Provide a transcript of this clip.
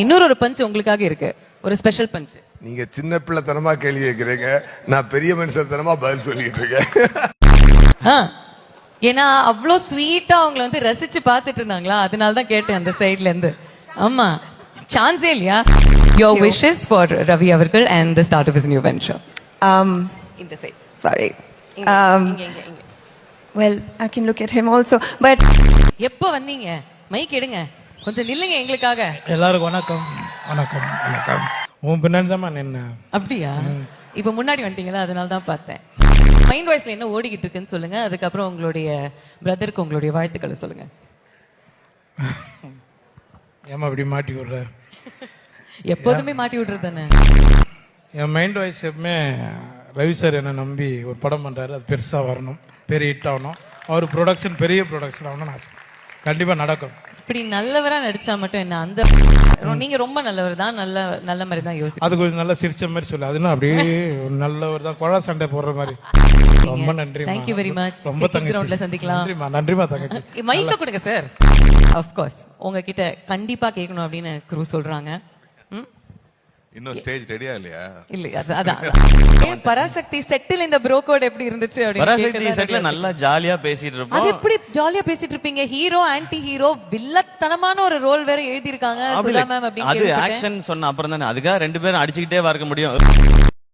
இன்னொரு பஞ்ச் உங்களுக்காக இருக்கு, ஒரு ஸ்பெஷல் பஞ்ச். நீங்க சின்ன பிள்ளைத்தனமா கேள்வி கேட்கிறீங்க, நான் பெரிய மனுஷத்தனமா பதில் சொல்லிட்டு இருக்கேன். ஏன்னா அவ்வளோ ஸ்வீட்டா அவங்களை வந்து ரசிச்சு பார்த்துட்டு இருந்தாங்களா, அதனால தான் கேட்டேன் அந்த சைட்ல இருந்து. ஆமா, சான்ஸே இல்லையா. Your wishes for Ravi அவர்கள் and the start of his new venture. இந்த side, sorry. Well, I can look at him also, but எப்போ வந்தீங்க? மைக் எடுங்க, கொஞ்சம் நில்லுங்க எங்களுக்காக. எல்லாருக்கும் வணக்கம். வணக்கம் வணக்கம். உன் பின்னாடி தான் நின்ன. அப்படியா? இப்ப முன்னாடி வந்துட்டீங்களா, அதனால தான் பார்த்தேன். மைண்ட் வாய்ஸ்ல என்ன ஓடிக்கிட்டு இருக்குன்னு சொல்லுங்க, அதுக்கப்புறம் உங்களுடைய பிரதருக்கு உங்களுடைய வாழ்த்துக்களை சொல்லுங்க. ஏமா இப்படி மாட்டி விடுற? எப்போதுமே மாட்டி விடுறது தானே. என் மைண்ட் வாய்ஸ் எப்பவுமே ரவி சார் என்ன நம்பி ஒரு படம் பண்றாரு, அது பெருசா வரணும், பெரிய ஹிட் ஆகணும், அவர் ப்ரொடக்ஷன் பெரிய ப்ரொடக்ஷன் ஆகணும்னு ஆசை. கண்டிப்பா நடக்கும். இப்படி நல்லவரா நடிச்சா மட்டும் என்ன, அந்த நீங்க ரொம்ப நல்லவர் தான், நல்ல மாதிரி தான் யோசி. அது கொஞ்சம் நல்லா சிரிச்ச மாதிரி சொல்லு, அதுனா அப்படியே நல்லவர் தான், குழா சண்டை போடுற மாதிரி. ரொம்ப நன்றி. Thank you very much. ரொம்ப கிரவுண்ட்ல சந்திக்கலாம். நன்றிமா தங்கச்சி. மைக்க கொடுங்க சார். ஆஃப் கோர்ஸ் உங்ககிட்ட கண்டிப்பா கேட்கணும் அப்படின்னு குரு சொல்றாங்க. இன்னும் ஸ்டேஜ் ரெடியா இல்லையா? இல்ல, அதான் பராசக்தி செட்டில் இந்த ப்ரோ கோட் எப்படி இருந்துச்சு அப்படின்னு. பராசக்தி செட்ல நல்லா ஜாலியா பேசிட்டு இருப்போம். அது எப்படி ஜாலியா பேசிட்டு இருப்பீங்க? ஹீரோ ஆன்டி ஹீரோ வில்லத்தனமான ஒரு ரோல் வேற எழுதி இருக்காங்க சுதா மேம் அப்படின்னு. அது ஆக்ஷன் சொன்ன அப்புறம் தானே, அதுக்காக ரெண்டு பேரும் அடிச்சுக்கிட்டே வர முடியும்.